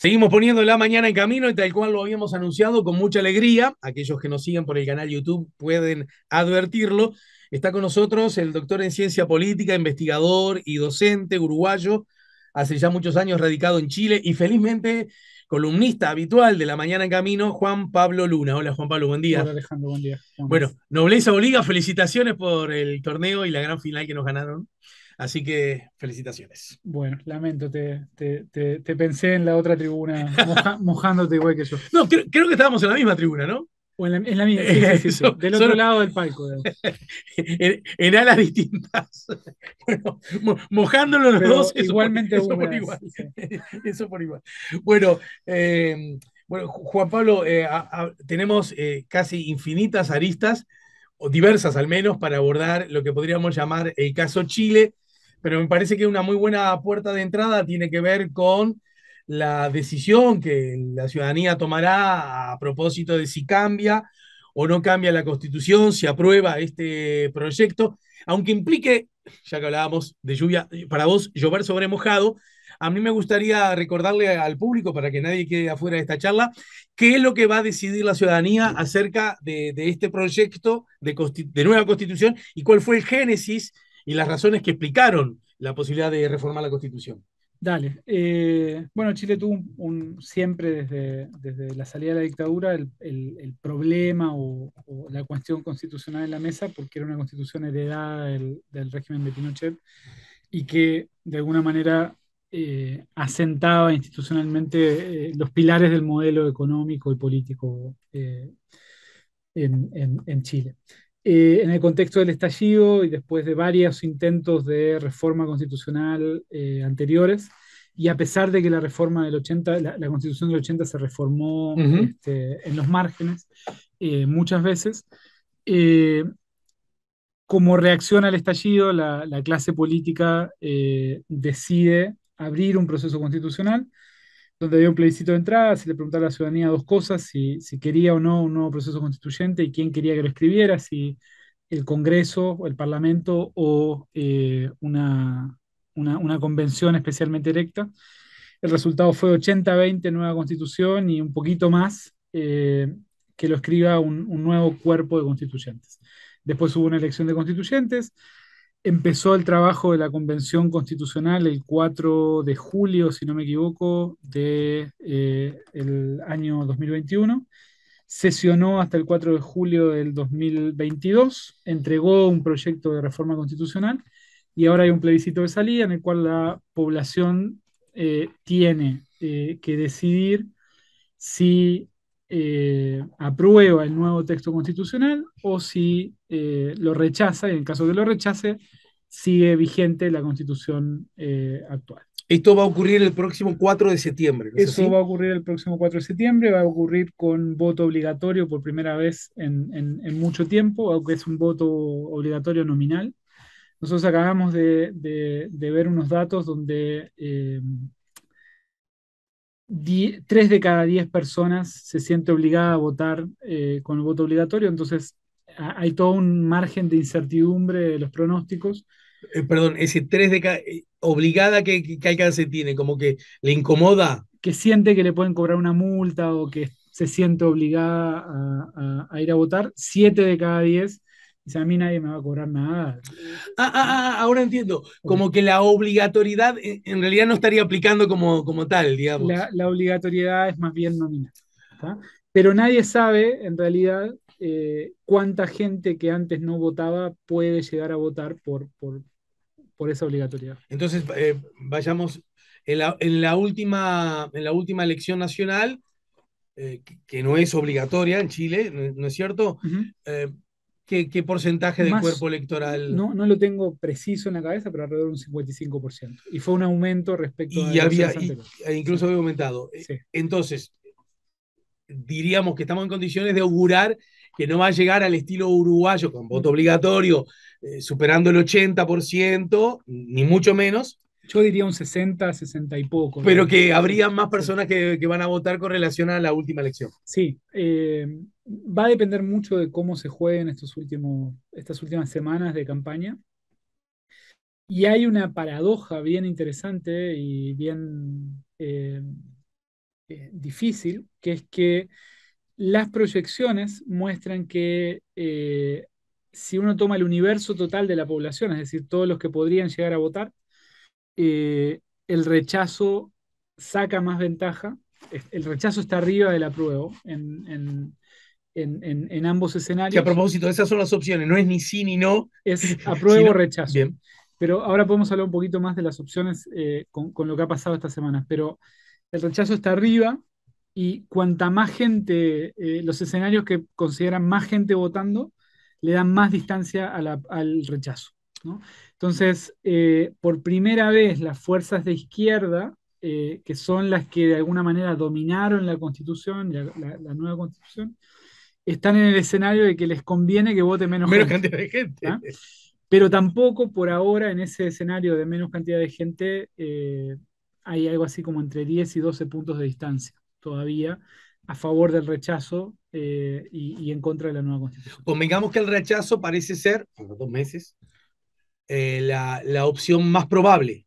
Seguimos poniendo la mañana en camino y tal cual lo habíamos anunciado con mucha alegría. Aquellos que nos siguen por el canal YouTube pueden advertirlo. Está con nosotros el doctor en ciencia política, investigador y docente uruguayo, hace ya muchos años radicado en Chile y felizmente columnista habitual de la mañana en camino, Juan Pablo Luna. Hola Juan Pablo, buen día. Hola Alejandro, buen día. ¿Cómo Bueno, andás? Nobleza Oliga, felicitaciones por el torneo y la gran final que nos ganaron. Así que felicitaciones. Bueno, lamento, te pensé en la otra tribuna, mojándote igual que yo. No, creo que estábamos en la misma tribuna, ¿no? O en la mía, sí, sí, sí, sí. Son, Del otro son lado del palco, digamos. en alas distintas. Bueno, mojándonos los dos, Pero igualmente eso por igual. húmedas, sí. Eso por igual. Bueno, bueno Juan Pablo, tenemos casi infinitas aristas, o diversas al menos, para abordar lo que podríamos llamar el caso Chile, pero me parece que una muy buena puerta de entrada tiene que ver con la decisión que la ciudadanía tomará a propósito de si cambia o no cambia la Constitución, si aprueba este proyecto, aunque implique, ya que hablábamos de lluvia, para vos llover sobre mojado, a mí me gustaría recordarle al público, para que nadie quede afuera de esta charla, qué es lo que va a decidir la ciudadanía acerca de este proyecto de nueva constitución y cuál fue el génesis y las razones que explicaron la posibilidad de reformar la constitución. Dale. Bueno, Chile tuvo siempre desde la salida de la dictadura el problema o la cuestión constitucional en la mesa, porque era una constitución heredada del régimen de Pinochet y que de alguna manera asentaba institucionalmente los pilares del modelo económico y político en Chile. En el contexto del estallido y después de varios intentos de reforma constitucional anteriores, y a pesar de que la reforma del 80, la constitución del 80 se reformó Ujú. en los márgenes muchas veces, eh, como reacción al estallido, la clase política decide abrir un proceso constitucional donde había un plebiscito de entrada, se le preguntaba a la ciudadanía dos cosas, si quería o no un nuevo proceso constituyente y quién quería que lo escribiera, si el Congreso o el Parlamento o una convención especialmente electa. El resultado fue 80-20 nueva constitución y un poquito más que lo escriba un nuevo cuerpo de constituyentes. Después hubo una elección de constituyentes, empezó el trabajo de la Convención Constitucional el 4 de julio, si no me equivoco, del año 2021. Sesionó hasta el 4 de julio del 2022, entregó un proyecto de reforma constitucional y ahora hay un plebiscito de salida en el cual la población tiene que decidir si aprueba el nuevo texto constitucional o si lo rechaza, y en el caso que lo rechace, sigue vigente la constitución actual. Esto va a ocurrir el próximo 4 de septiembre, ¿no es Eso así? va a ocurrir el próximo 4 de septiembre, va a ocurrir con voto obligatorio por primera vez en mucho tiempo, aunque es un voto obligatorio nominal. Nosotros acabamos de ver unos datos donde 3 de cada 10 personas se siente obligada a votar con el voto obligatorio, entonces hay todo un margen de incertidumbre de los pronósticos Perdón, ese 3 de cada, obligada que alcance tiene, como que le incomoda. que siente que le pueden cobrar una multa o que se siente obligada a ir a votar. 7 de cada 10 dice, a mí nadie me va a cobrar nada. Ahora entiendo, Ok. como que la obligatoriedad en realidad no estaría aplicando como tal, La, digamos. la obligatoriedad es más bien nominal. ¿Tá? Pero nadie sabe, en realidad, cuánta gente que antes no votaba puede llegar a votar por esa obligatoriedad. Entonces, vayamos en la última elección nacional, que no es obligatoria en Chile, ¿no es cierto? Ujú. Eh, ¿qué porcentaje del cuerpo Más, electoral? no lo tengo preciso en la cabeza, pero alrededor de un 55%. Y fue un aumento respecto a Y había, elecciones anteriores. e Sí, incluso había aumentado. sí. Entonces, diríamos que estamos en condiciones de augurar que no va a llegar al estilo uruguayo con voto obligatorio, superando el 80%, ni mucho menos, Yo diría un 60 y poco, pero digamos. que Sí, habría más sí. personas que van a votar con relación a la última elección. Sí, va a depender mucho de cómo se jueguen estas últimas semanas de campaña. Y hay una paradoja bien interesante y bien difícil, que es que las proyecciones muestran que si uno toma el universo total de la población, es decir, todos los que podrían llegar a votar, eh, el rechazo saca más ventaja. El rechazo está arriba del apruebo en ambos Que a escenarios. propósito, esas son las opciones, no es ni sí ni no, Es apruebo o sino, rechazo. bien, Pero ahora podemos hablar un poquito más de las opciones con lo que ha pasado esta semana. Pero el rechazo está arriba y cuanta más gente, los escenarios que consideran más gente votando, le dan más distancia al rechazo, ¿no? Entonces, por primera vez, las fuerzas de izquierda, que son las que de alguna manera dominaron la Constitución, la nueva Constitución, están en el escenario de que les conviene que vote menos menos gente. cantidad de gente. ¿Ah? Pero tampoco por ahora en ese escenario de menos cantidad de gente hay algo así como entre 10 y 12 puntos de distancia todavía a favor del rechazo y en contra de la nueva constitución. Convengamos que el rechazo parece ser, a los 2 meses, la opción más probable.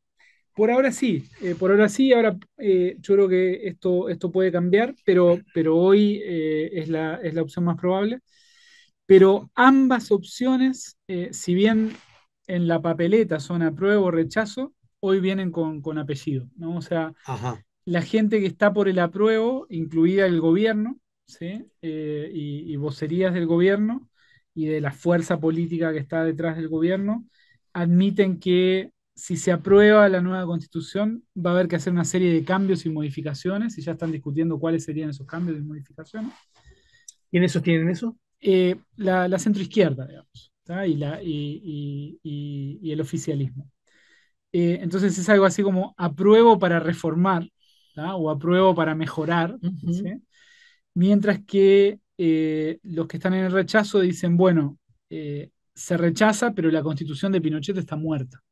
Por ahora sí, ahora yo creo que esto puede cambiar, pero hoy es la opción más probable. Pero ambas opciones, si bien en la papeleta son apruebo o rechazo, hoy vienen con apellido, ¿no? O sea, Ajá. la gente que está por el apruebo, incluida el gobierno, ¿sí? Y vocerías del gobierno y de la fuerza política que está detrás del gobierno, admiten que si se aprueba la nueva constitución, va a haber que hacer una serie de cambios y modificaciones, y ya están discutiendo cuáles serían esos cambios y modificaciones. ¿Quiénes sostienen eso? La centroizquierda, digamos, ¿tá? Y el oficialismo. Entonces es algo así como apruebo para reformar, ¿tá? O apruebo para mejorar, ¿sí? Ujú. Mientras que los que están en el rechazo dicen, bueno, se rechaza, pero la constitución de Pinochet está muerta.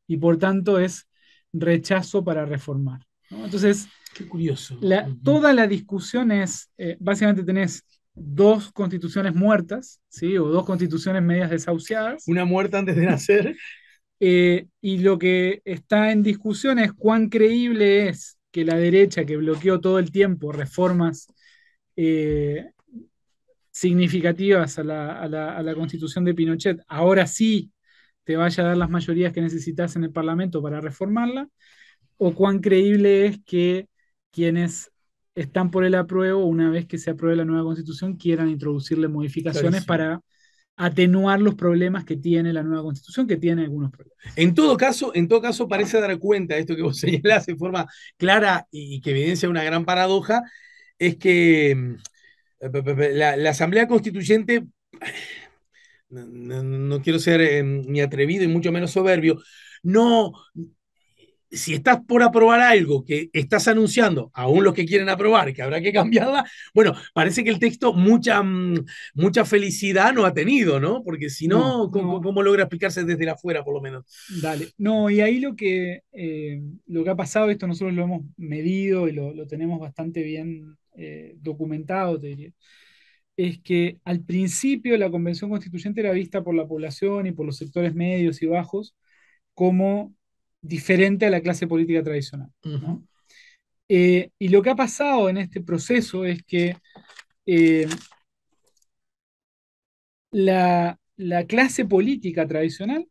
Y por tanto es rechazo para reformar, ¿no? Entonces, Qué curioso. Ujú. toda la discusión es, básicamente tenés dos constituciones muertas, ¿sí? O dos constituciones medias desahuciadas. Una muerta antes de nacer. Y lo que está en discusión es cuán creíble es que la derecha, que bloqueó todo el tiempo reformas eh, significativas a la constitución de Pinochet, ahora sí te vaya a dar las mayorías que necesitas en el Parlamento para reformarla, o cuán creíble es que quienes están por el apruebo, una vez que se apruebe la nueva constitución, quieran introducirle modificaciones Clarísimo. para atenuar los problemas que tiene la nueva constitución, que tiene algunos problemas. En todo caso, parece dar cuenta de esto que vos señalás de forma clara y que evidencia una gran paradoja, es que la Asamblea Constituyente, no quiero ser ni atrevido y mucho menos soberbio, no, si estás por aprobar algo que estás anunciando, aún los que quieren aprobar, que habrá que cambiarla, bueno, parece que el texto mucha felicidad no ha tenido, ¿no? Porque si No, no, ¿cómo, no, cómo logra explicarse desde la afuera, por lo menos? dale. No, y ahí lo que ha pasado, esto nosotros lo hemos medido y lo tenemos bastante bien documentado, te diría, es que al principio la Convención Constituyente era vista por la población y por los sectores medios y bajos como diferente a la clase política tradicional, Ujú. ¿no? Y lo que ha pasado en este proceso es que eh, la clase política tradicional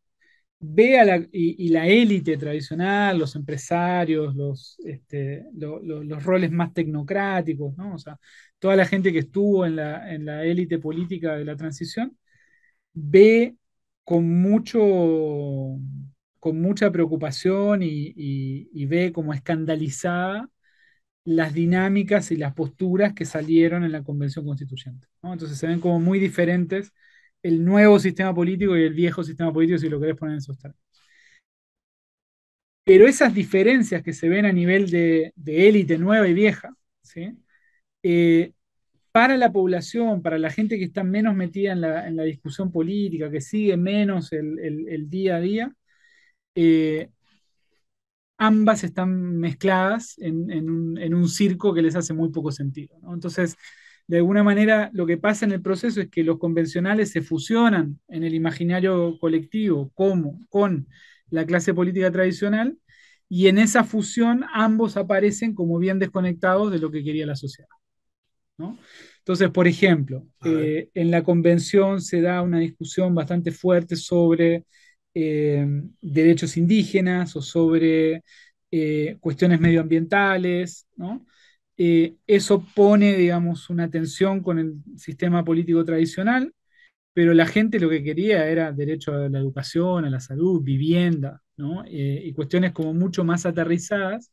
ve y la élite tradicional, los empresarios, los roles más tecnocráticos, ¿no? O sea, toda la gente que estuvo en la élite política de la transición, ve con con mucha preocupación y ve como escandalizada las dinámicas y las posturas que salieron en la Convención Constituyente, ¿no? Entonces se ven como muy diferentes el nuevo sistema político y el viejo sistema político, si lo querés poner en esos términos. Pero esas diferencias que se ven a nivel de élite nueva y vieja, ¿sí? Eh, para la población, para la gente que está menos metida en la discusión política, que sigue menos el día a día, eh, ambas están mezcladas en un circo que les hace muy poco sentido, ¿no? Entonces, de alguna manera, lo que pasa en el proceso es que los convencionales se fusionan en el imaginario colectivo como con la clase política tradicional y en esa fusión ambos aparecen como bien desconectados de lo que quería la sociedad, ¿no? Entonces, por ejemplo, A ver, en la convención se da una discusión bastante fuerte sobre eh, derechos indígenas o sobre cuestiones medioambientales, ¿no? Eso pone, digamos, una tensión con el sistema político tradicional, pero la gente lo que quería era derecho a la educación, a la salud, vivienda, ¿no? Y cuestiones como mucho más aterrizadas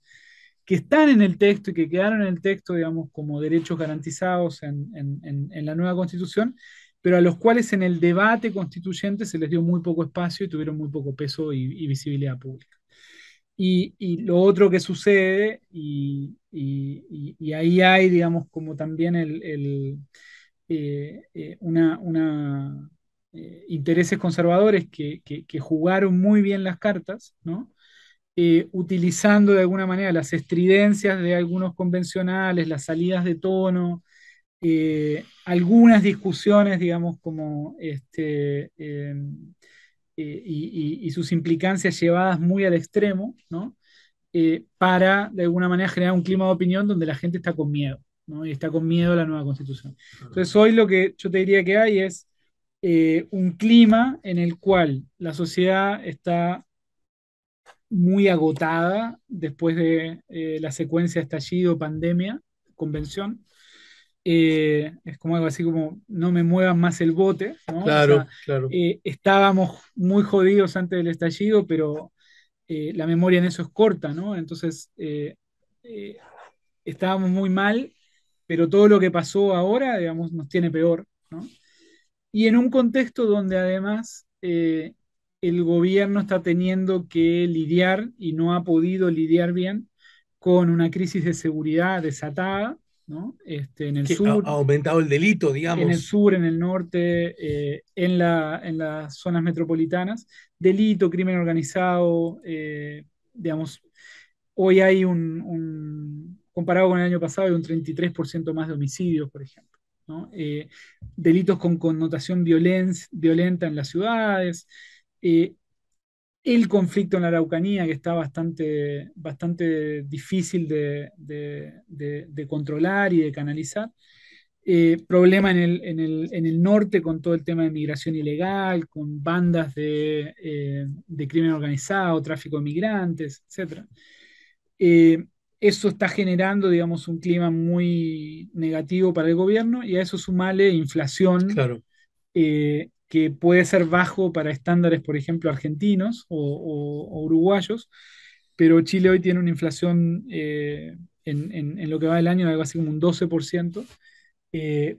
que están en el texto y que quedaron en el texto, digamos, como derechos garantizados en la nueva constitución, pero a los cuales en el debate constituyente se les dio muy poco espacio y tuvieron muy poco peso y visibilidad pública. Y lo otro que sucede, y ahí hay, digamos, como también intereses conservadores que jugaron muy bien las cartas, ¿no? Utilizando de alguna manera las estridencias de algunos convencionales, las salidas de tono, algunas discusiones, digamos, como y sus implicancias llevadas muy al extremo, ¿no? Para de alguna manera generar un clima de opinión donde la gente está con miedo, ¿no? Y está con miedo a la nueva constitución. Entonces, hoy lo que yo te diría que hay es un clima en el cual la sociedad está muy agotada después de la secuencia estallido, pandemia, convención. Es como algo así como no me muevan más el bote, ¿no? O sea, claro, claro. estábamos muy jodidos antes del estallido, pero la memoria en eso es corta, ¿no? Entonces, eh, estábamos muy mal, pero todo lo que pasó ahora, digamos, nos tiene peor, ¿no? Y en un contexto donde además el gobierno está teniendo que lidiar y no ha podido lidiar bien con una crisis de seguridad desatada, ¿no? En el Que ha sur, aumentado el delito, en el digamos. sur, en el norte, en las zonas metropolitanas, delito, crimen organizado, digamos, hoy hay comparado con el año pasado, hay un 33% más de homicidios, por ejemplo, ¿no? Delitos con connotación violenta en las ciudades, eh, el conflicto en la Araucanía, que está bastante difícil de controlar y de canalizar. Problema en el norte con todo el tema de migración ilegal, con bandas de crimen organizado, tráfico de migrantes, etcétera. Eh, Eso está generando, digamos, un clima muy negativo para el gobierno y a eso sumale inflación Claro. que puede ser bajo para estándares, por ejemplo, argentinos o uruguayos, pero Chile hoy tiene una inflación en lo que va del año de algo así como un 12%,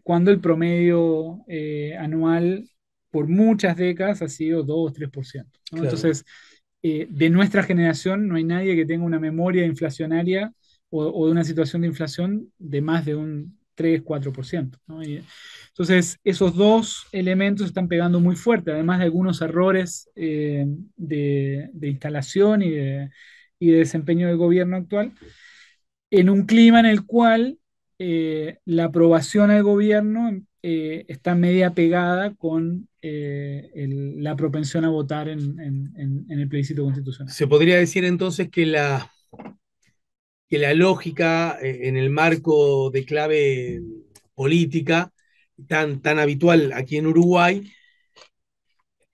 cuando el promedio anual por muchas décadas ha sido 2-3%, ¿no? Claro. Entonces, de nuestra generación no hay nadie que tenga una memoria inflacionaria o de una situación de inflación de más de un 3-4%, ¿no? Entonces, esos dos elementos están pegando muy fuerte, además de algunos errores de instalación y de desempeño del gobierno actual, en un clima en el cual la aprobación al gobierno está media pegada con la propensión a votar en el plebiscito constitucional. Se podría decir entonces que la lógica en el marco de clave política tan habitual aquí en Uruguay,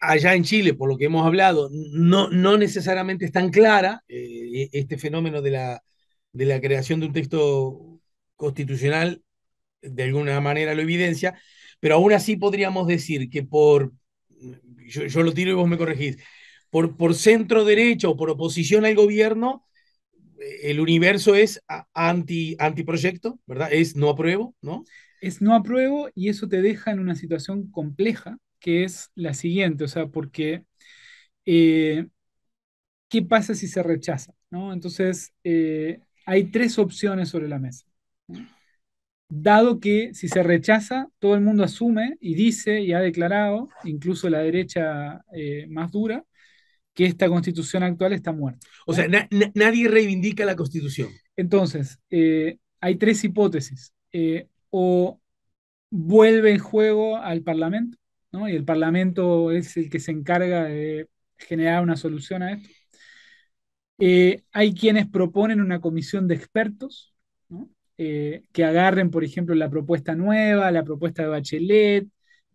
allá en Chile, por lo que hemos hablado, no necesariamente es tan clara este fenómeno de la creación de un texto constitucional, de alguna manera lo evidencia, pero aún así podríamos decir que yo lo tiro y vos me corregís, por centro derecha o por oposición al gobierno, el universo es antiproyecto, ¿verdad? Es no apruebo, ¿no? Es no apruebo y eso te deja en una situación compleja, que es la siguiente, o sea, porque eh, ¿qué pasa si se rechaza? ¿No? Entonces, hay tres opciones sobre la mesa, ¿no? Dado que si se rechaza, todo el mundo asume y dice y ha declarado, incluso la derecha más dura, que esta constitución actual está muerta, O sea, ¿no? nadie reivindica la Constitución. Entonces, hay tres hipótesis. O vuelve en juego al Parlamento, ¿no? Y el Parlamento es el que se encarga de generar una solución a esto. Hay quienes proponen una comisión de expertos, ¿no? Que agarren, por ejemplo, la propuesta nueva, la propuesta de Bachelet,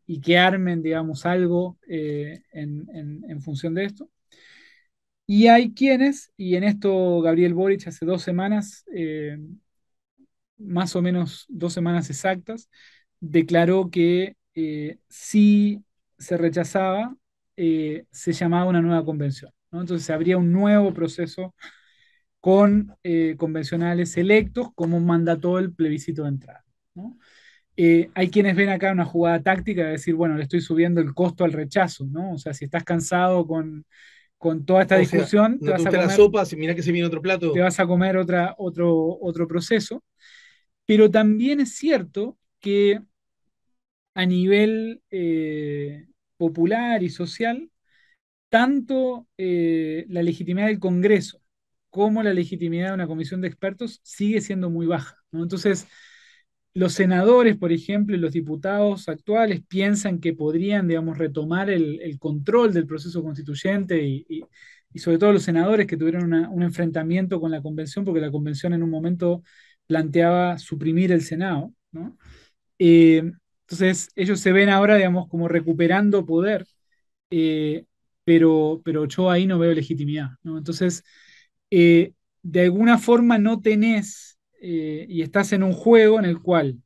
y que armen, digamos, algo en función de esto. Y hay quienes, y en esto Gabriel Boric hace 2 semanas, más o menos 2 semanas exactas, declaró que si se rechazaba, se llamaba una nueva convención, ¿no? Entonces habría un nuevo proceso con convencionales electos como mandató el plebiscito de entrada, ¿no? Hay quienes ven acá una jugada táctica de decir, bueno, le estoy subiendo el costo al rechazo, ¿no? O sea, si estás cansado con toda esta O sea, discusión, ¿no te gusta la sopa? Si mirá que se viene otro te plato. vas a comer otro proceso. Pero también es cierto que a nivel popular y social, tanto la legitimidad del Congreso como la legitimidad de una comisión de expertos sigue siendo muy baja, ¿no? Entonces, los senadores, por ejemplo, y los diputados actuales piensan que podrían, digamos, retomar el control del proceso constituyente y sobre todo los senadores que tuvieron un enfrentamiento con la convención, porque la convención en un momento planteaba suprimir el Senado, ¿no? Eh, entonces, ellos se ven ahora, digamos, como recuperando poder, eh, pero yo ahí no veo legitimidad, ¿no? Entonces, de alguna forma no tenés, y estás en un juego en el cual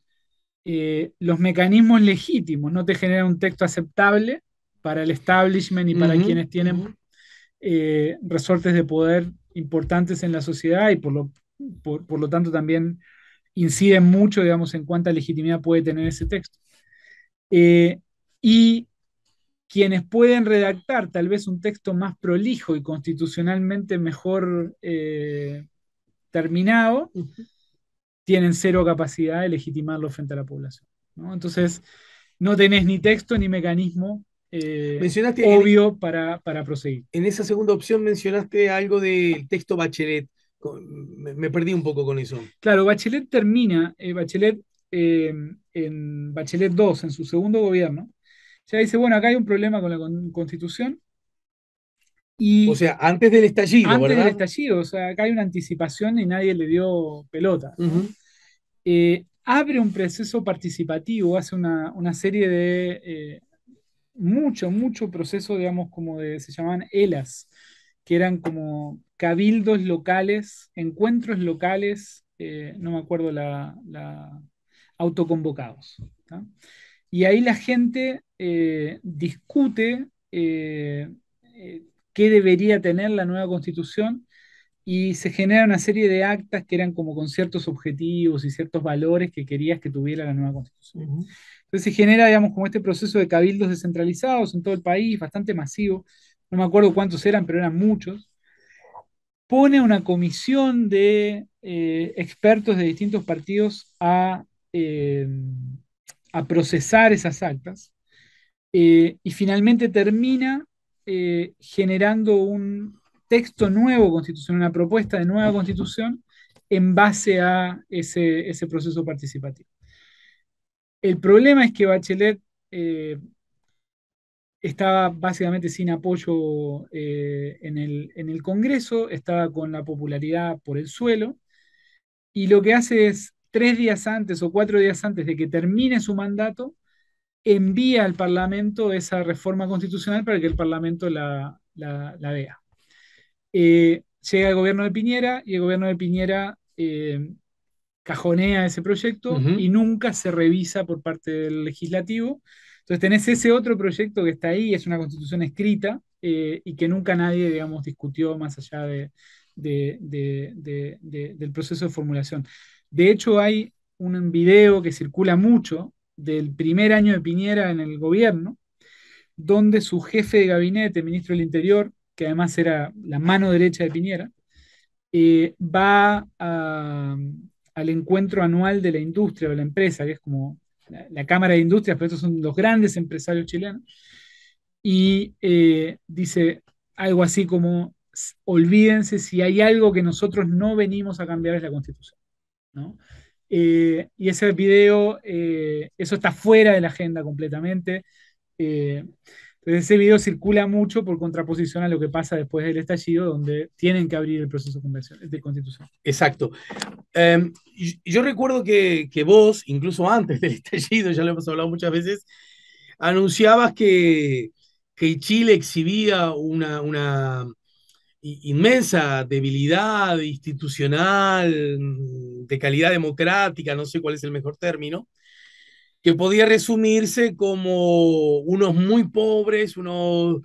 los mecanismos legítimos no te generan un texto aceptable para el establishment y para Ujú, quienes tienen ujú. resortes de poder importantes en la sociedad y por lo tanto también inciden mucho, digamos, en cuánta legitimidad puede tener ese texto. Eh, y quienes pueden redactar tal vez un texto más prolijo y constitucionalmente mejor terminado, tienen cero capacidad de legitimarlo frente a la población, ¿no? Entonces, no tenés ni texto ni mecanismo Mencionaste obvio para proseguir. en esa segunda opción, mencionaste algo del texto Bachelet. Me perdí un poco con eso. Claro, Bachelet termina, Bachelet eh, en Bachelet 2 en su segundo gobierno, ya dice, bueno, acá hay un problema con la constitución O y sea, antes del estallido, antes del ¿verdad? estallido, o sea, acá hay una anticipación y nadie le dio pelota, ¿no? Ujú, Abre un proceso participativo, hace una serie de mucho proceso, digamos, como se llamaban ELAs, que eran como cabildos locales, encuentros locales, no me acuerdo autoconvocados, ¿tá? Y ahí la gente discute eh, qué debería tener la nueva constitución y se genera una serie de actas que eran como con ciertos objetivos y ciertos valores que querías que tuviera la nueva constitución. ujú. Entonces se genera, digamos, como este proceso de cabildos descentralizados en todo el país, bastante masivo. No me acuerdo cuántos eran, pero eran muchos. Pone una comisión de expertos de distintos partidos a procesar esas actas y finalmente termina generando un texto nuevo constitucional, una propuesta de nueva constitución en base a ese proceso participativo. El problema es que Bachelet eh, estaba básicamente sin apoyo en el Congreso, estaba con la popularidad por el suelo, y lo que hace es 3 días antes o 4 días antes de que termine su mandato, envía al Parlamento esa reforma constitucional para que el Parlamento la vea. Llega el gobierno de Piñera y el gobierno de Piñera cajonea ese proyecto y Ujú. nunca se revisa por parte del legislativo. Entonces tenés ese otro proyecto que está ahí, es una constitución escrita y que nunca nadie, digamos, discutió más allá del proceso de formulación. De hecho, hay un video que circula mucho del primer año de Piñera en el gobierno, donde su jefe de gabinete, ministro del Interior, que además era la mano derecha de Piñera, va al encuentro anual de la industria o la empresa, que es como la Cámara de Industrias, pero estos son los grandes empresarios chilenos, y dice algo así como, olvídense, si hay algo que nosotros no venimos a cambiar es la Constitución, ¿no? Y ese video, eso está fuera de la agenda completamente. Eh, Entonces ese video circula mucho por contraposición a lo que pasa después del estallido, donde tienen que abrir el proceso de constitución. Exacto. Yo recuerdo que vos, incluso antes del estallido, ya lo hemos hablado muchas veces, anunciabas que Chile exhibía una inmensa debilidad institucional, de calidad democrática, no sé cuál es el mejor término, que podía resumirse como unos muy pobres, unos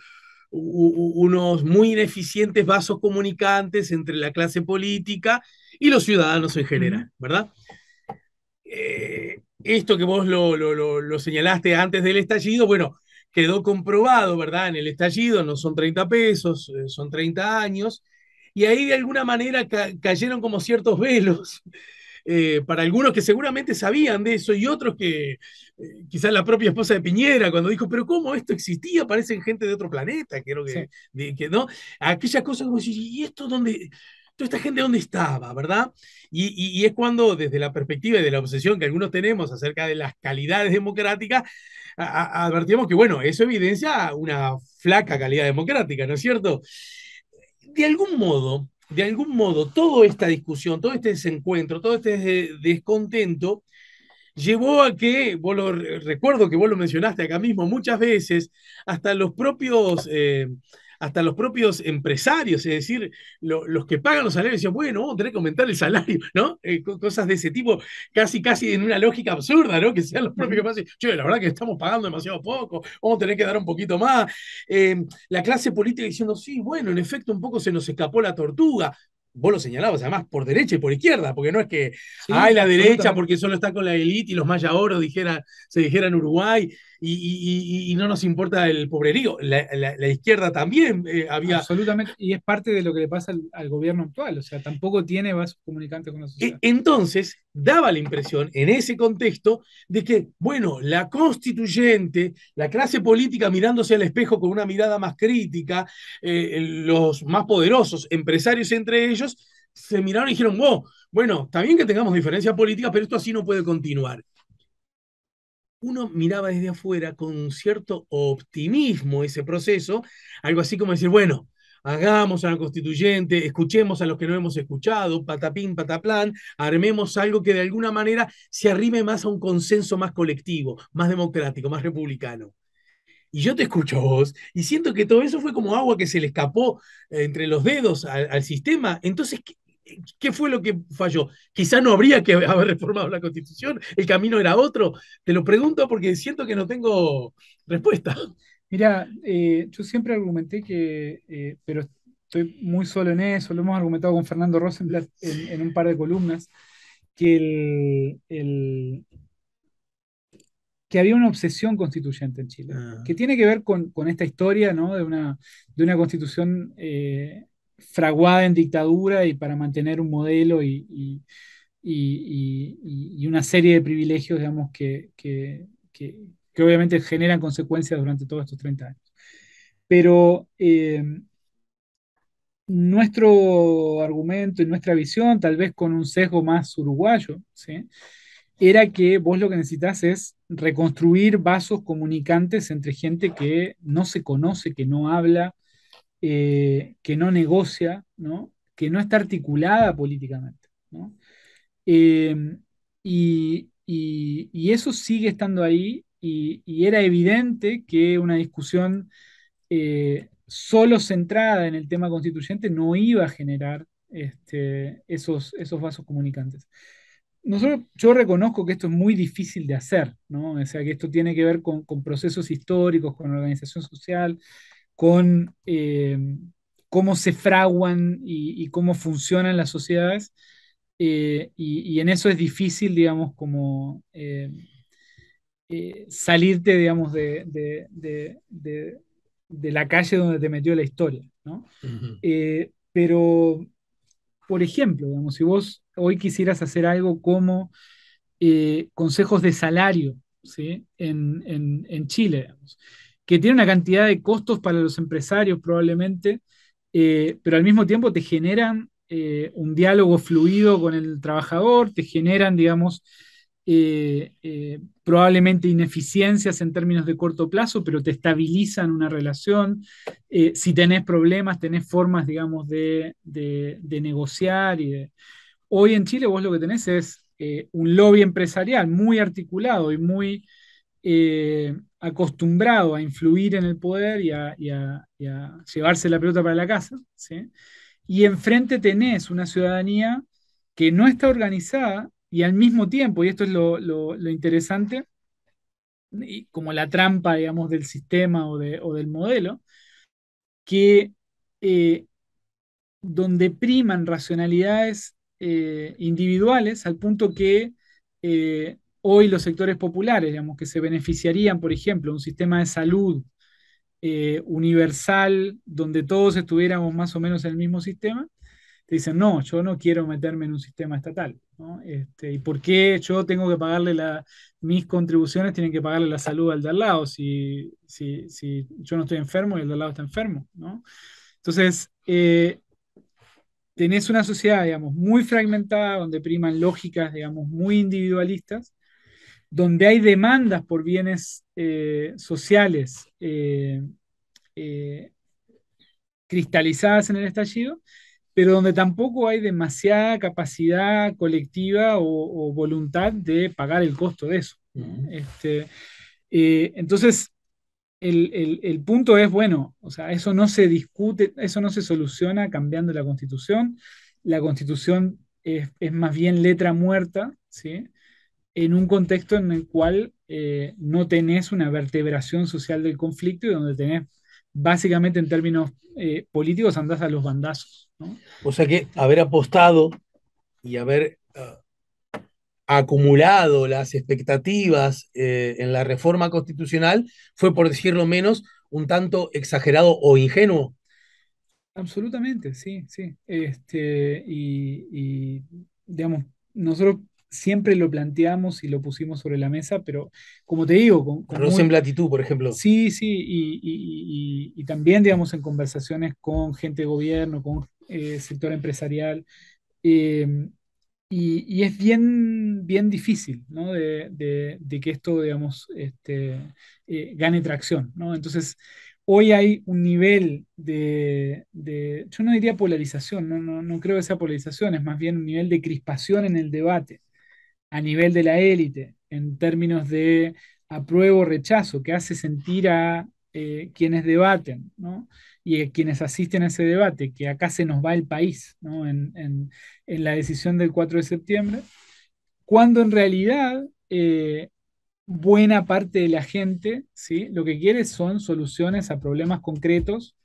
muy ineficientes vasos comunicantes entre la clase política y los ciudadanos en Ujú. general, ¿verdad? Esto que vos lo señalaste antes del estallido, bueno, quedó comprobado, ¿verdad? En el estallido no son 30 pesos, son 30 años, y ahí de alguna manera cayeron como ciertos velos para algunos que seguramente sabían de eso y otros que quizás la propia esposa de Piñera cuando dijo, pero ¿cómo esto existía? Parecen gente de otro planeta, creo Sí. que no, aquellas cosas como decir, ¿y esto dónde? Toda esta gente dónde estaba, ¿verdad? Y es cuando desde la perspectiva y de la obsesión que algunos tenemos acerca de las calidades democráticas, advertimos que, bueno, eso evidencia una flaca calidad democrática, ¿no es cierto? De algún modo, toda esta discusión, todo este desencuentro, todo este descontento, llevó a que, recuerdo que vos lo mencionaste acá mismo muchas veces, hasta hasta los propios empresarios, es decir, los que pagan los salarios decían, bueno, vamos a tener que aumentar el salario, ¿no? Cosas de ese tipo, casi en una lógica absurda, ¿no? Que sean los propios que Ujú. pasen, che, la verdad que estamos pagando demasiado poco, vamos a tener que dar un poquito más. La clase política diciendo, sí, bueno, en efecto, un poco se nos escapó la tortuga. Vos lo señalabas, además, por derecha y por izquierda, porque no es que Sí, ay, la derecha, absolutamente. porque solo está con la élite y los Maya Oro se dijera en Uruguay, y no nos importa el pobrerío. La izquierda también había. Absolutamente. Y es parte de lo que le pasa al gobierno actual. O sea, tampoco tiene vasos comunicantes con la sociedad. Entonces, daba la impresión en ese contexto de que, bueno, la constituyente, la clase política mirándose al espejo con una mirada más crítica, los más poderosos, empresarios entre ellos, se miraron y dijeron, wow, bueno, está bien que tengamos diferencias políticas, pero esto así no puede continuar. Uno miraba desde afuera con cierto optimismo ese proceso, algo así como decir, bueno, hagamos a la constituyente, escuchemos a los que no hemos escuchado, patapín, pataplán, armemos algo que de alguna manera se arrime más a un consenso más colectivo, más democrático, más republicano. Y yo te escucho a vos y siento que todo eso fue como agua que se le escapó entre los dedos al sistema. Entonces, ¿qué fue lo que falló? Quizá no habría que haber reformado la Constitución, el camino era otro. Te lo pregunto porque siento que no tengo respuesta. Mira, yo siempre argumenté pero estoy muy solo en eso, lo hemos argumentado con Fernando Rosenblatt en un par de columnas, que, que había una obsesión constituyente en Chile, Ah, que tiene que ver con esta historia, ¿no? de una constitución fraguada en dictadura y para mantener un modelo y una serie de privilegios, digamos, que obviamente generan consecuencias durante todos estos 30 años. Pero nuestro argumento y nuestra visión, tal vez con un sesgo más uruguayo, ¿sí? Era que vos lo que necesitas es reconstruir vasos comunicantes entre gente que no se conoce, que no habla, que no negocia, ¿no? Que no está articulada políticamente, ¿no? Eh, y eso sigue estando ahí y era evidente que una discusión solo centrada en el tema constituyente no iba a generar esos vasos comunicantes. Yo reconozco que esto es muy difícil de hacer, ¿no? O sea, que esto tiene que ver con procesos históricos, con organización social, con cómo se fraguan y cómo funcionan las sociedades. Y en eso es difícil, digamos, como salirte, digamos, de la calle donde te metió la historia, ¿no? ujú. Pero, por ejemplo, digamos, si vos hoy quisieras hacer algo como consejos de salario, ¿sí? En Chile, digamos, que tiene una cantidad de costos para los empresarios probablemente, pero al mismo tiempo te generan un diálogo fluido con el trabajador, te generan, digamos, probablemente ineficiencias en términos de corto plazo, pero te estabilizan una relación. Si tenés problemas, tenés formas, digamos, de negociar. Hoy en Chile vos lo que tenés es un lobby empresarial muy articulado y muy acostumbrado a influir en el poder y a llevarse la pelota para la casa, ¿sí? Y enfrente tenés una ciudadanía que no está organizada y al mismo tiempo, y esto es lo interesante, y como la trampa, digamos, del sistema o del modelo, que eh, donde priman racionalidades individuales al punto que hoy los sectores populares, digamos, que se beneficiarían, por ejemplo, de un sistema de salud universal donde todos estuviéramos más o menos en el mismo sistema, te dicen, no, yo no quiero meterme en un sistema estatal, ¿no? ¿Y por qué yo tengo que pagarle mis contribuciones, tienen que pagarle la salud al de al lado si yo no estoy enfermo y el de al lado está enfermo, ¿no? Entonces, tenés una sociedad, digamos, muy fragmentada, donde priman lógicas, digamos, muy individualistas, donde hay demandas por bienes sociales eh, cristalizadas en el estallido, pero donde tampoco hay demasiada capacidad colectiva o voluntad de pagar el costo de eso, ¿no? Entonces, el punto es, bueno, o sea, eso no se discute, eso no se soluciona cambiando la Constitución. La Constitución es más bien letra muerta, ¿sí? En un contexto en el cual no tenés una vertebración social del conflicto y donde tenés, básicamente en términos políticos, andás a los bandazos, ¿no? O sea que haber apostado y haber acumulado las expectativas en la reforma constitucional fue, por decirlo menos, un tanto exagerado o ingenuo. Absolutamente, sí, sí. Digamos, nosotros siempre lo planteamos y lo pusimos sobre la mesa, pero como te digo, con muy, Rosenblatitud, por ejemplo. sí, sí, y también, digamos, en conversaciones con gente de gobierno, con sector empresarial, eh, y es bien, bien difícil, ¿no? De que esto, digamos, gane tracción, ¿no? Entonces, hoy hay un nivel yo no diría polarización, no creo que sea polarización, es más bien un nivel de crispación en el debate a nivel de la élite, en términos de apruebo o rechazo, que hace sentir a quienes debaten, ¿no? Y a quienes asisten a ese debate, que acá se nos va el país, ¿no? En la decisión del 4 de septiembre, cuando en realidad buena parte de la gente, ¿sí? Lo que quiere son soluciones a problemas concretos,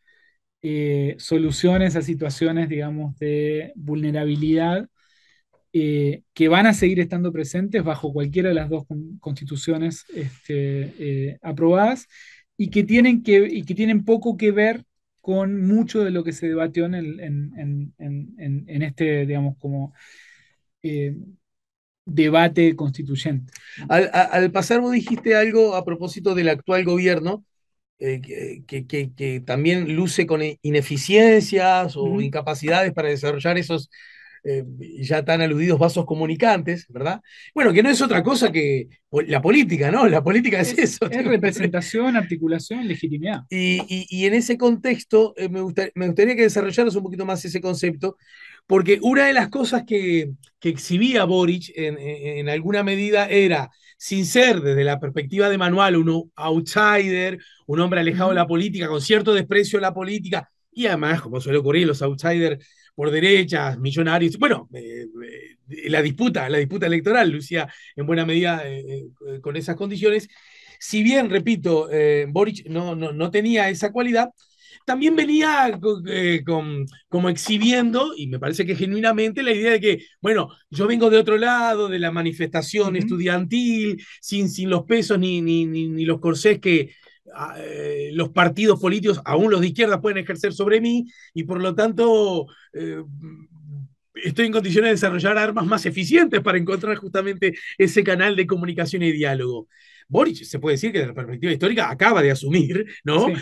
soluciones a situaciones, digamos, de vulnerabilidad que van a seguir estando presentes bajo cualquiera de las dos constituciones aprobadas y que tienen poco que ver con mucho de lo que se debatió en este, digamos, como eh, debate constituyente. Al pasar vos dijiste algo a propósito del actual gobierno, que también luce con ineficiencias o Ujú. incapacidades para desarrollar esos eh, ya tan aludidos vasos comunicantes, ¿verdad? Bueno, que no es otra cosa que la política, ¿no? La política es eso. Es representación, articulación, legitimidad. Y en ese contexto me gustaría que desarrollaras un poquito más ese concepto, porque una de las cosas que exhibía Boric en alguna medida era, sin ser desde la perspectiva de Manuel, un outsider, un hombre alejado de Ujú. la política, con cierto desprecio a la política, y además, como suele ocurrir, los outsiders por derechas, millonarios, bueno, la disputa electoral lucía en buena medida con esas condiciones. Si bien, repito, Boric no tenía esa cualidad, también venía como exhibiendo, y me parece que genuinamente, la idea de que, bueno, yo vengo de otro lado, de la manifestación Ujú. estudiantil, sin los pesos ni los corsés que los partidos políticos, aún los de izquierda, pueden ejercer sobre mí, y por lo tanto estoy en condiciones de desarrollar armas más eficientes para encontrar justamente ese canal de comunicación y diálogo. Boric se puede decir que desde la perspectiva histórica acaba de asumir, ¿no? Sí.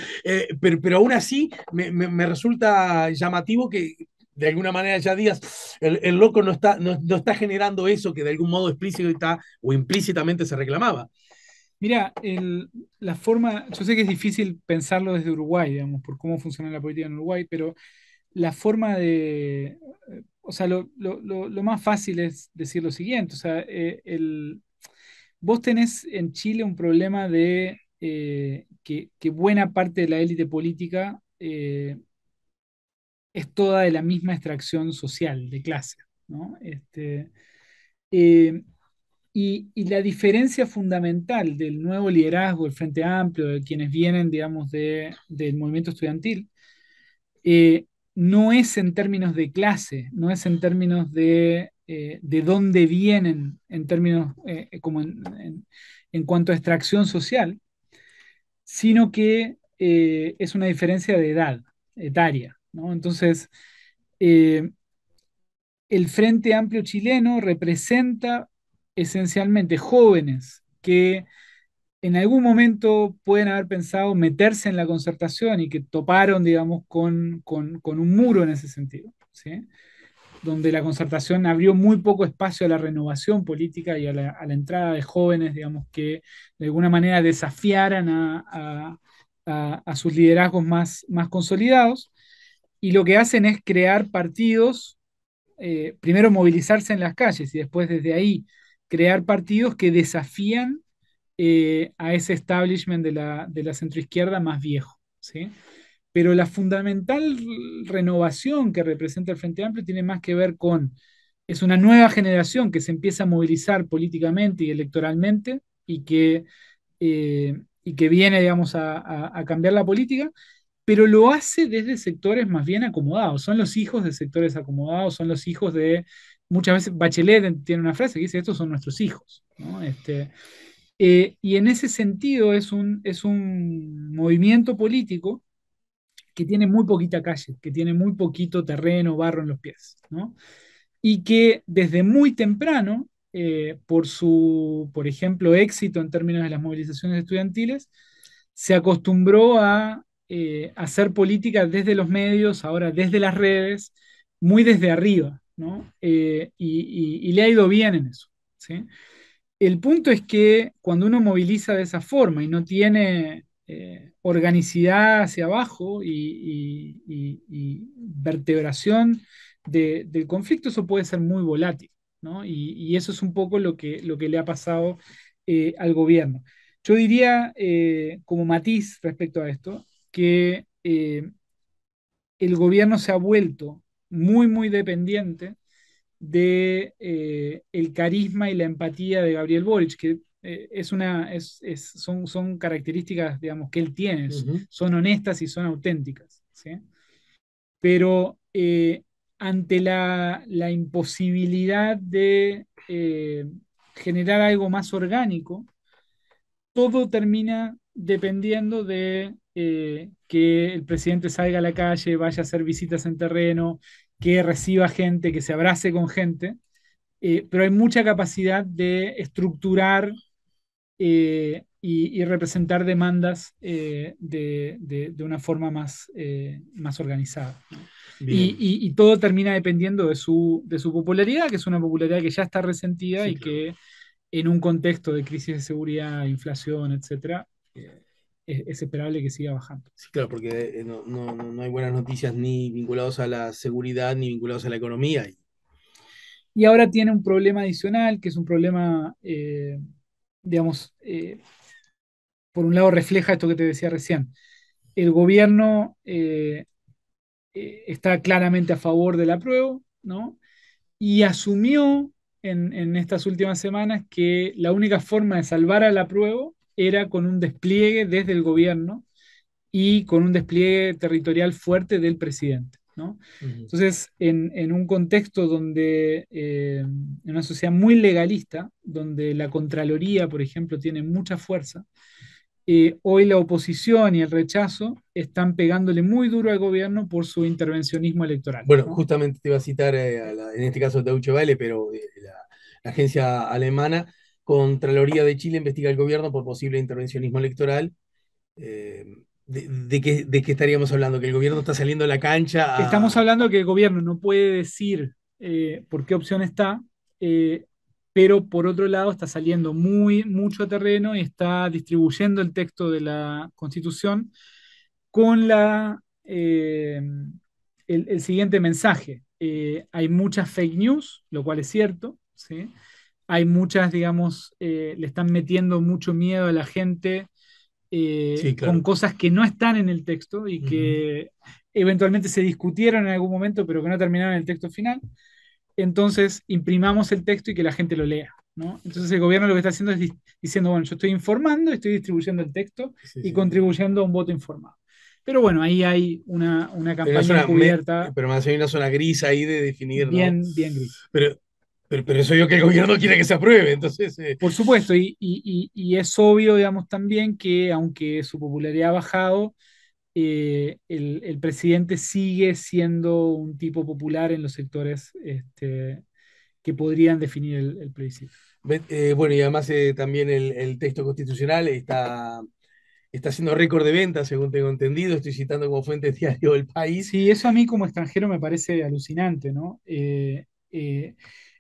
Pero aún así me resulta llamativo que de alguna manera ya digas, el loco no está generando eso que de algún modo explícita o implícitamente se reclamaba. Mira, la forma, yo sé que es difícil pensarlo desde Uruguay, digamos, por cómo funciona la política en Uruguay, pero la forma o sea, lo más fácil es decir lo siguiente, o sea, vos tenés en Chile un problema de que buena parte de la élite política es toda de la misma extracción social, de clase, ¿no? Eh, y la diferencia fundamental del nuevo liderazgo, el Frente Amplio, de quienes vienen, digamos, del movimiento estudiantil, eh, no es en términos de clase, no es en términos de dónde vienen, en términos como en cuanto a extracción social, sino que es una diferencia de edad, etaria, ¿no? Entonces, eh, el Frente Amplio chileno representa esencialmente jóvenes que en algún momento pueden haber pensado meterse en la concertación y que toparon, digamos, con un muro en ese sentido, ¿sí? Donde la concertación abrió muy poco espacio a la renovación política y a la entrada de jóvenes, digamos, que de alguna manera desafiaran a sus liderazgos más consolidados. Y lo que hacen es crear partidos, primero movilizarse en las calles y después desde ahí crear partidos que desafían a ese establishment de la centroizquierda más viejo, ¿sí? Pero la fundamental renovación que representa el Frente Amplio tiene más que ver con, es una nueva generación que se empieza a movilizar políticamente y electoralmente y que viene, digamos, a cambiar la política, pero lo hace desde sectores más bien acomodados. Son los hijos de sectores acomodados, son los hijos de, muchas veces Bachelet tiene una frase que dice, estos son nuestros hijos, ¿no? Y en ese sentido es un movimiento político que tiene muy poquita calle, que tiene muy poquito terreno, barro en los pies, ¿no? Y que desde muy temprano, por su, por ejemplo, éxito en términos de las movilizaciones estudiantiles, se acostumbró a hacer política desde los medios, ahora desde las redes, muy desde arriba, ¿no? Y le ha ido bien en eso, ¿sí? El punto es que cuando uno moviliza de esa forma y no tiene organicidad hacia abajo y vertebración del conflicto, eso puede ser muy volátil, ¿no? Y eso es un poco lo que le ha pasado al gobierno. Yo diría, como matiz respecto a esto, que el gobierno se ha vuelto muy dependiente de el carisma y la empatía de Gabriel Boric, que son características, digamos, que él tiene, Ujú. son honestas y son auténticas, ¿sí? Pero ante la imposibilidad de generar algo más orgánico, todo termina dependiendo de que el presidente salga a la calle, vaya a hacer visitas en terreno, que reciba gente, que se abrace con gente, pero hay mucha capacidad de estructurar y representar demandas de una forma más organizada, ¿no? Bien, Y todo termina dependiendo de su popularidad, que es una popularidad que ya está resentida sí, y claro. que en un contexto de crisis de seguridad, inflación, etcétera, es esperable que siga bajando. Sí, claro, porque no hay buenas noticias ni vinculados a la seguridad ni vinculados a la economía. Y ahora tiene un problema adicional, que es un problema, digamos, por un lado refleja esto que te decía recién. El gobierno está claramente a favor del apruebo, ¿no? Y asumió en estas últimas semanas que la única forma de salvar al apruebo era con un despliegue desde el gobierno y con un despliegue territorial fuerte del presidente, ¿no? Ujú. Entonces, en un contexto donde, en una sociedad muy legalista, donde la Contraloría, por ejemplo, tiene mucha fuerza, hoy la oposición y el rechazo están pegándole muy duro al gobierno por su intervencionismo electoral, Bueno, ¿no? justamente te iba a citar, en este caso Deutsche Welle, pero la agencia alemana, Contraloría de Chile investiga al gobierno por posible intervencionismo electoral. de qué estaríamos hablando? ¿Que el gobierno está saliendo a la cancha Estamos a... hablando que el gobierno no puede decir por qué opción está, eh, pero por otro lado está saliendo mucho terreno y está distribuyendo el texto de la Constitución con el siguiente mensaje. Hay muchas fake news, lo cual es cierto, ¿sí? Hay muchas, digamos, le están metiendo mucho miedo a la gente Sí, con claro. cosas que no están en el texto y Ujú. que eventualmente se discutieron en algún momento, pero que no terminaron en el texto final. Entonces, imprimamos el texto y que la gente lo lea, ¿no? Entonces, el gobierno lo que está haciendo es diciendo, bueno, yo estoy informando, estoy distribuyendo el texto Sí, y sí. contribuyendo a un voto informado. Pero bueno, ahí hay una Hay una campaña encubierta pero más hay una zona gris ahí de definir, ¿no? bien gris. Pero, pero eso yo que el gobierno quiere que se apruebe, entonces... Por supuesto, y es obvio, digamos, también que aunque su popularidad ha bajado, el presidente sigue siendo un tipo popular en los sectores que podrían definir el plebiscito. bueno, y además también el texto constitucional está haciendo récord de ventas, según tengo entendido. Estoy citando como fuente diario El País. Sí, eso a mí como extranjero me parece alucinante, ¿no?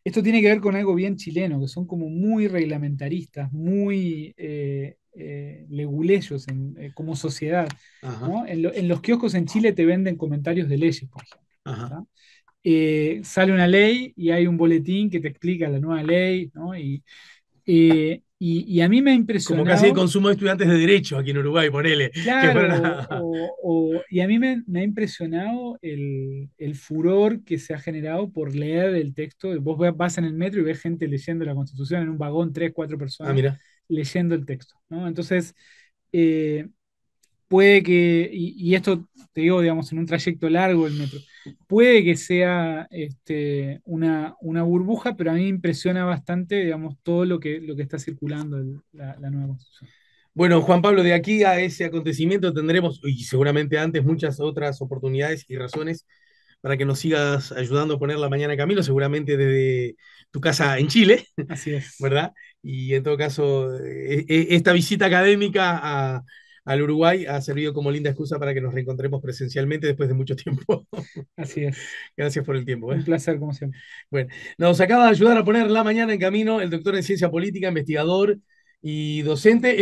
Esto tiene que ver con algo bien chileno, que son como muy reglamentaristas, muy leguleyos como sociedad, Ajá, ¿no? En los kioscos en Chile te venden comentarios de leyes, por ejemplo. ajá. ¿Tá? Sale una ley y hay un boletín que te explica la nueva ley, ¿no? Y a mí me ha Como casi de impresionado. consumo de estudiantes de derecho aquí en Uruguay, ponele, que Claro, fueran a... y a mí me ha impresionado el furor que se ha generado por leer el texto. Vos vas en el metro y ves gente leyendo la Constitución en un vagón, tres, cuatro Ah, personas mira. leyendo el texto, ¿no? Entonces, eh, puede que, y esto te digo, digamos, en un trayecto largo del metro, puede que sea una burbuja, pero a mí me impresiona bastante, digamos, todo lo que está circulando la nueva Constitución. Bueno, Juan Pablo, de aquí a ese acontecimiento tendremos, y seguramente antes, muchas otras oportunidades y razones para que nos sigas ayudando a poner la mañana en camino, seguramente desde tu casa en Chile, Así es. ¿verdad? Y en todo caso, esta visita académica al Uruguay ha servido como linda excusa para que nos reencontremos presencialmente después de mucho tiempo. Así es. Gracias por el tiempo, ¿eh? Un placer, como siempre. Bueno, nos acaba de ayudar a poner la mañana en camino el doctor en ciencia política, investigador y docente.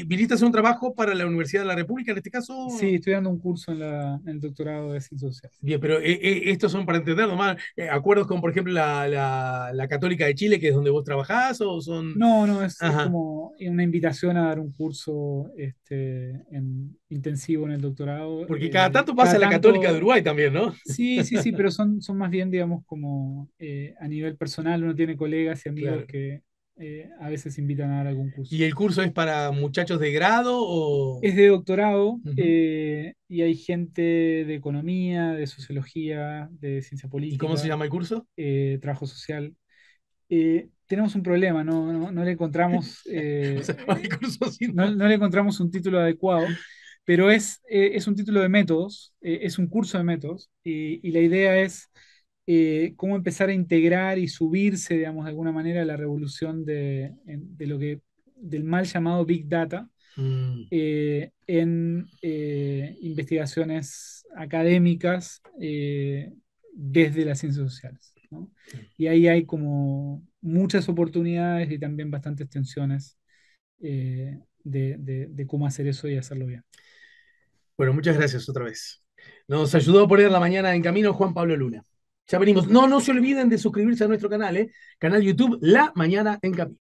¿Viniste a hacer un trabajo para la Universidad de la República en este Sí, caso? estoy dando un curso en el doctorado de Ciencias Sociales. Bien, pero estos son para entender nomás, acuerdos con, por ejemplo, la Católica de Chile, que es donde vos trabajás, o son... No, no, es Ajá, como una invitación a dar un curso intensivo en el doctorado. porque cada tanto pasa Cada la Católica de tanto, Uruguay también, ¿no? sí, pero son más bien, digamos, como a nivel personal, uno tiene colegas y amigos Claro. que a veces invitan a dar algún ¿Y curso. el curso es para muchachos de grado o...? Es de doctorado Ujú. y hay gente de economía, de sociología, de ciencia ¿Y cómo se política, llama el curso? trabajo social. Tenemos un problema, no le encontramos, No se llama el curso, sino... no le encontramos un título adecuado, pero es un título de métodos, es un curso de métodos, y la idea es cómo empezar a integrar y subirse, digamos, de alguna manera a la revolución del mal llamado Big Data Mm, en investigaciones académicas desde las ciencias sociales, ¿no? Y ahí hay como muchas oportunidades y también bastantes tensiones de cómo hacer eso y hacerlo bien. bueno, muchas gracias otra vez. Nos ayudó a poner la mañana en camino Juan Pablo Luna. Ya venimos. No, no se olviden de suscribirse a nuestro canal, ¿eh? Canal YouTube La Mañana en Camino.